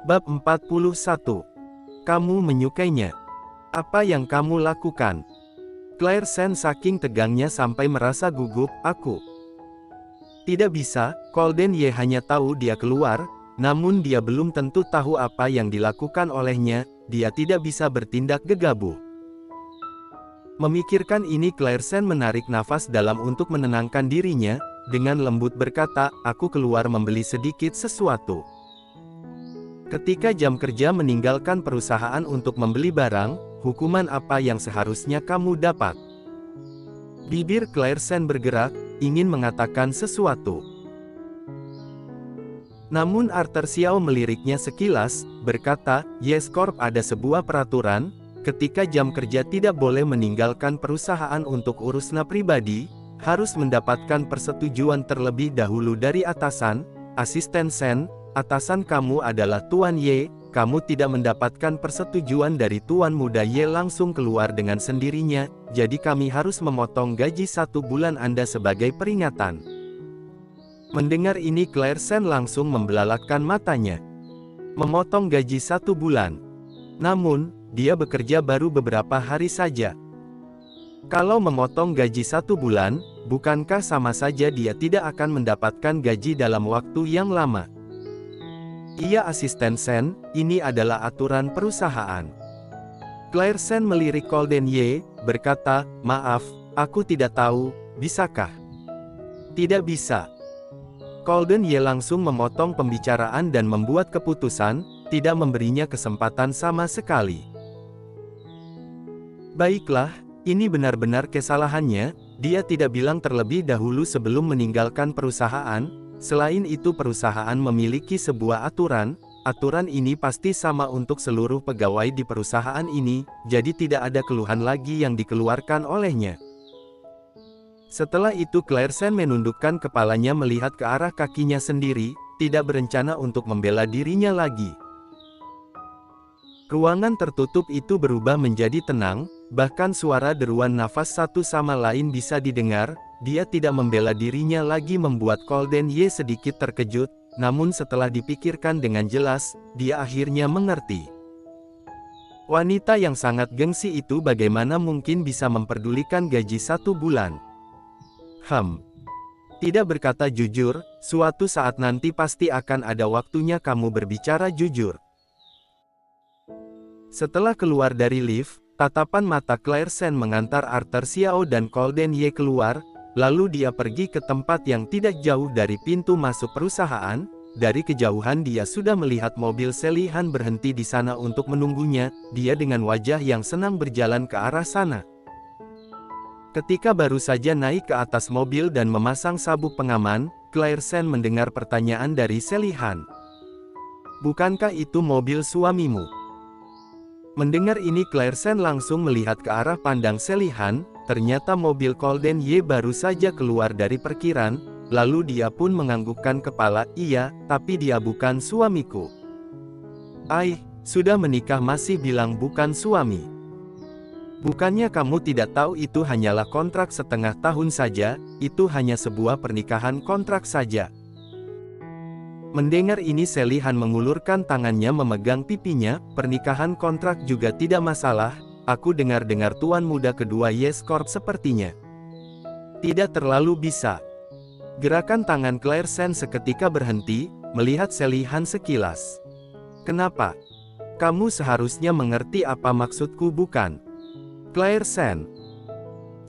Bab 41. Kamu menyukainya. Apa yang kamu lakukan? Claire Sen saking tegangnya sampai merasa gugup. Aku tidak bisa. Colden Ye hanya tahu dia keluar, namun dia belum tentu tahu apa yang dilakukan olehnya. Dia tidak bisa bertindak gegabah. Memikirkan ini, Claire Sen menarik nafas dalam untuk menenangkan dirinya. Dengan lembut berkata, aku keluar membeli sedikit sesuatu. Ketika jam kerja meninggalkan perusahaan untuk membeli barang, hukuman apa yang seharusnya kamu dapat? Bibir Claire Sen bergerak, ingin mengatakan sesuatu. Namun Arthur Xiao meliriknya sekilas, berkata, Yes Corp ada sebuah peraturan, ketika jam kerja tidak boleh meninggalkan perusahaan untuk urusan pribadi, harus mendapatkan persetujuan terlebih dahulu dari atasan, asisten Sen. Atasan kamu adalah Tuan Ye, kamu tidak mendapatkan persetujuan dari Tuan Muda Ye langsung keluar dengan sendirinya, jadi kami harus memotong gaji 1 bulan Anda sebagai peringatan. Mendengar ini Claire Sen langsung membelalakkan matanya. Memotong gaji 1 bulan. Namun, dia bekerja baru beberapa hari saja. Kalau memotong gaji 1 bulan, bukankah sama saja dia tidak akan mendapatkan gaji dalam waktu yang lama? Iya asisten Sen, ini adalah aturan perusahaan. Claire Sen melirik Colden Ye, berkata, maaf, aku tidak tahu, bisakah? Tidak bisa. Colden Ye langsung memotong pembicaraan dan membuat keputusan, tidak memberinya kesempatan sama sekali. Baiklah, ini benar-benar kesalahannya, dia tidak bilang terlebih dahulu sebelum meninggalkan perusahaan. Selain itu perusahaan memiliki sebuah aturan ini pasti sama untuk seluruh pegawai di perusahaan ini, jadi tidak ada keluhan lagi yang dikeluarkan olehnya. Setelah itu Claire Sen menundukkan kepalanya melihat ke arah kakinya sendiri, tidak berencana untuk membela dirinya lagi. Ruangan tertutup itu berubah menjadi tenang, bahkan suara deruan nafas satu sama lain bisa didengar. Dia tidak membela dirinya lagi membuat Colden Ye sedikit terkejut, namun setelah dipikirkan dengan jelas, dia akhirnya mengerti. Wanita yang sangat gengsi itu bagaimana mungkin bisa memperdulikan gaji 1 bulan? Tidak berkata jujur, suatu saat nanti pasti akan ada waktunya kamu berbicara jujur. Setelah keluar dari lift, tatapan mata Claire Sen mengantar Arthur Xiao dan Colden Ye keluar. Lalu dia pergi ke tempat yang tidak jauh dari pintu masuk perusahaan. Dari kejauhan dia sudah melihat mobil Sally Han berhenti di sana untuk menunggunya. Dia dengan wajah yang senang berjalan ke arah sana. Ketika baru saja naik ke atas mobil dan memasang sabuk pengaman, Claire Sen mendengar pertanyaan dari Sally Han. Bukankah itu mobil suamimu? Mendengar ini Claire Sen langsung melihat ke arah pandang Sally Han. Ternyata mobil Colden Ye baru saja keluar dari parkiran, lalu dia pun menganggukkan kepala, iya, tapi dia bukan suamiku. Sudah menikah masih bilang bukan suami. Bukannya kamu tidak tahu itu hanyalah kontrak setengah tahun saja, itu hanya sebuah pernikahan kontrak saja. Mendengar ini Sally Han mengulurkan tangannya memegang pipinya, pernikahan kontrak juga tidak masalah. Aku dengar-dengar tuan muda kedua Yes Corp sepertinya tidak terlalu bisa. Gerakan tangan Claire Sen seketika berhenti, melihat Sally Han sekilas. Kenapa? Kamu seharusnya mengerti apa maksudku bukan? Claire Sen.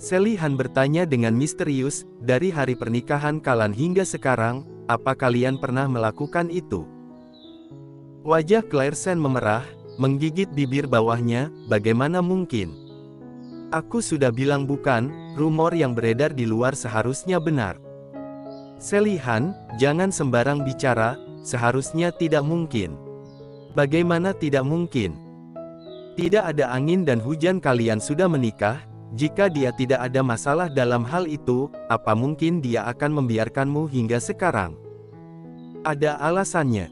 Sally Han bertanya dengan misterius, dari hari pernikahan kalian hingga sekarang, apa kalian pernah melakukan itu? Wajah Claire Sen memerah, menggigit bibir bawahnya, bagaimana mungkin? Aku sudah bilang bukan, rumor yang beredar di luar seharusnya benar. Sally Han, jangan sembarang bicara, seharusnya tidak mungkin. Bagaimana tidak mungkin? Tidak ada angin dan hujan kalian sudah menikah, jika dia tidak ada masalah dalam hal itu, apa mungkin dia akan membiarkanmu hingga sekarang? Ada alasannya.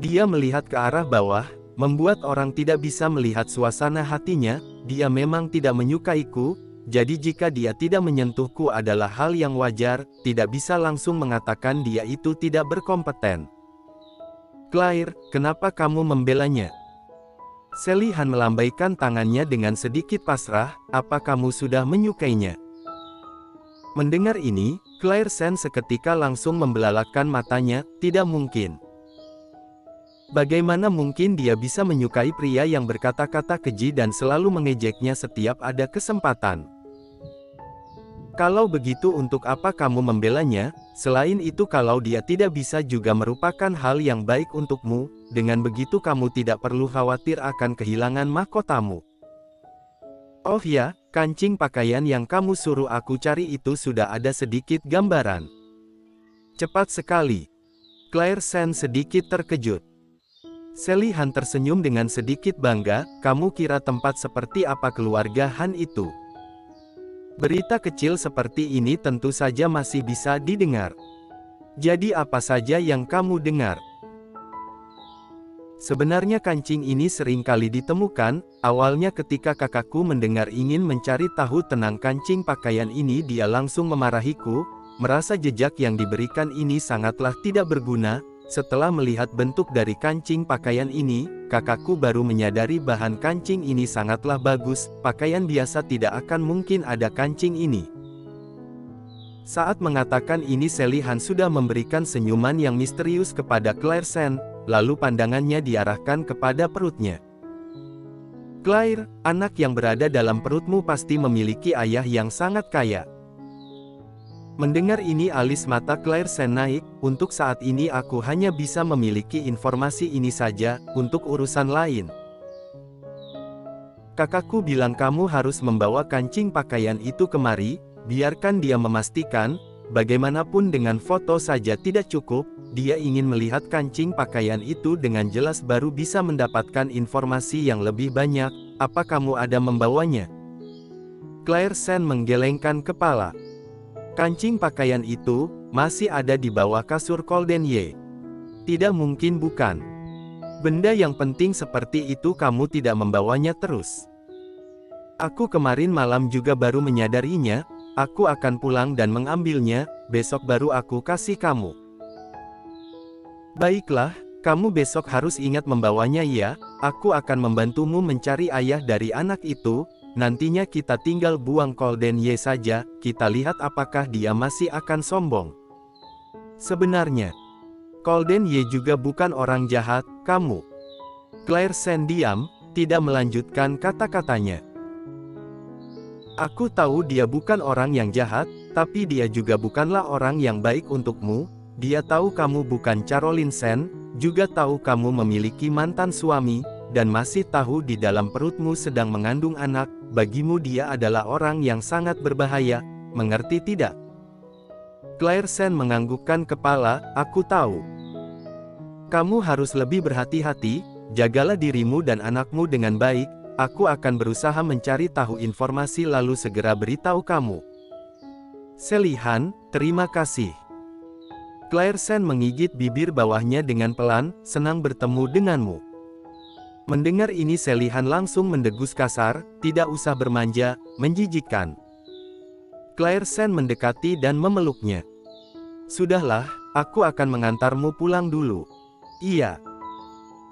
Dia melihat ke arah bawah, membuat orang tidak bisa melihat suasana hatinya. Dia memang tidak menyukaiku, jadi jika dia tidak menyentuhku adalah hal yang wajar, tidak bisa langsung mengatakan dia itu tidak berkompeten. Claire, kenapa kamu membelanya? Sally Han melambaikan tangannya dengan sedikit pasrah, apa kamu sudah menyukainya? Mendengar ini, Claire Sen seketika langsung membelalakkan matanya, tidak mungkin. Bagaimana mungkin dia bisa menyukai pria yang berkata-kata keji dan selalu mengejeknya setiap ada kesempatan? Kalau begitu untuk apa kamu membelanya? Selain itu kalau dia tidak bisa juga merupakan hal yang baik untukmu, dengan begitu kamu tidak perlu khawatir akan kehilangan mahkotamu. Oh ya, kancing pakaian yang kamu suruh aku cari itu sudah ada sedikit gambaran. Cepat sekali. Claire Sen sedikit terkejut. Sally Han tersenyum dengan sedikit bangga, kamu kira tempat seperti apa keluarga Han itu? Berita kecil seperti ini tentu saja masih bisa didengar. Jadi apa saja yang kamu dengar? Sebenarnya kancing ini sering kali ditemukan, awalnya ketika kakakku mendengar ingin mencari tahu tentang kancing pakaian ini dia langsung memarahiku, merasa jejak yang diberikan ini sangatlah tidak berguna. Setelah melihat bentuk dari kancing pakaian ini, kakakku baru menyadari bahan kancing ini sangatlah bagus, pakaian biasa tidak akan mungkin ada kancing ini. Saat mengatakan ini Sally Han sudah memberikan senyuman yang misterius kepada Claire Sen, lalu pandangannya diarahkan kepada perutnya. Claire, anak yang berada dalam perutmu pasti memiliki ayah yang sangat kaya. Mendengar ini alis mata Claire Sen naik, untuk saat ini aku hanya bisa memiliki informasi ini saja, untuk urusan lain. Kakakku bilang kamu harus membawa kancing pakaian itu kemari, biarkan dia memastikan, bagaimanapun dengan foto saja tidak cukup, dia ingin melihat kancing pakaian itu dengan jelas baru bisa mendapatkan informasi yang lebih banyak, apa kamu ada membawanya? Claire Sen menggelengkan kepala. Kancing pakaian itu, masih ada di bawah kasur Golden Ye. Tidak mungkin bukan. Benda yang penting seperti itu kamu tidak membawanya terus. Aku kemarin malam juga baru menyadarinya, aku akan pulang dan mengambilnya, besok baru aku kasih kamu. Baiklah, kamu besok harus ingat membawanya ya, aku akan membantumu mencari ayah dari anak itu. Nantinya kita tinggal buang Golden Ye saja, kita lihat apakah dia masih akan sombong. Sebenarnya, Golden Ye juga bukan orang jahat, kamu. Claire Sen diam, tidak melanjutkan kata-katanya. Aku tahu dia bukan orang yang jahat, tapi dia juga bukanlah orang yang baik untukmu, dia tahu kamu bukan Caroline Sen, juga tahu kamu memiliki mantan suami, dan masih tahu di dalam perutmu sedang mengandung anak, bagimu dia adalah orang yang sangat berbahaya, mengerti tidak? Claire Sen menganggukkan kepala, aku tahu. Kamu harus lebih berhati-hati, jagalah dirimu dan anakmu dengan baik, aku akan berusaha mencari tahu informasi lalu segera beritahu kamu. Sally Han, terima kasih. Claire Sen menggigit bibir bawahnya dengan pelan, senang bertemu denganmu. Mendengar ini Sally Han langsung mendegus kasar, tidak usah bermanja, menjijikkan. Claire Sen mendekati dan memeluknya. Sudahlah, aku akan mengantarmu pulang dulu. Iya.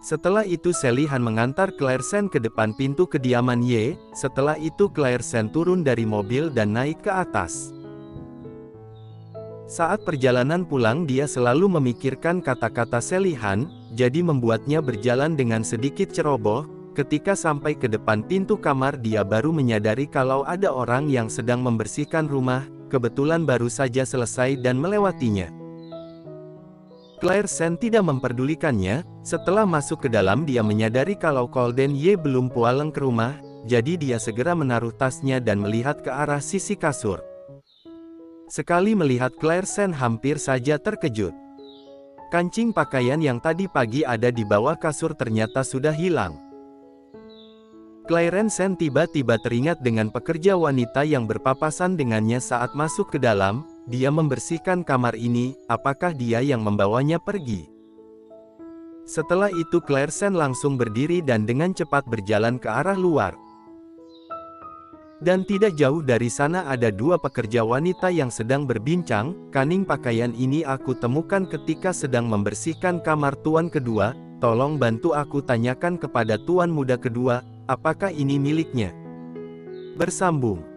Setelah itu Sally Han mengantar Claire Sen ke depan pintu kediaman Ye, setelah itu Claire Sen turun dari mobil dan naik ke atas. Saat perjalanan pulang dia selalu memikirkan kata-kata Sally Han, jadi membuatnya berjalan dengan sedikit ceroboh. Ketika sampai ke depan pintu kamar dia baru menyadari kalau ada orang yang sedang membersihkan rumah, kebetulan baru saja selesai dan melewatinya. Claire Sen tidak memperdulikannya, setelah masuk ke dalam dia menyadari kalau Golden Ye belum pulang ke rumah, jadi dia segera menaruh tasnya dan melihat ke arah sisi kasur. Sekali melihat Claire Sen hampir saja terkejut. Kancing pakaian yang tadi pagi ada di bawah kasur ternyata sudah hilang. Claire Sen tiba-tiba teringat dengan pekerja wanita yang berpapasan dengannya saat masuk ke dalam, dia membersihkan kamar ini, apakah dia yang membawanya pergi? Setelah itu Claire Sen langsung berdiri dan dengan cepat berjalan ke arah luar. Dan tidak jauh dari sana ada dua pekerja wanita yang sedang berbincang. Kaning pakaian ini aku temukan ketika sedang membersihkan kamar tuan kedua. Tolong bantu aku tanyakan kepada tuan muda kedua, apakah ini miliknya? Bersambung.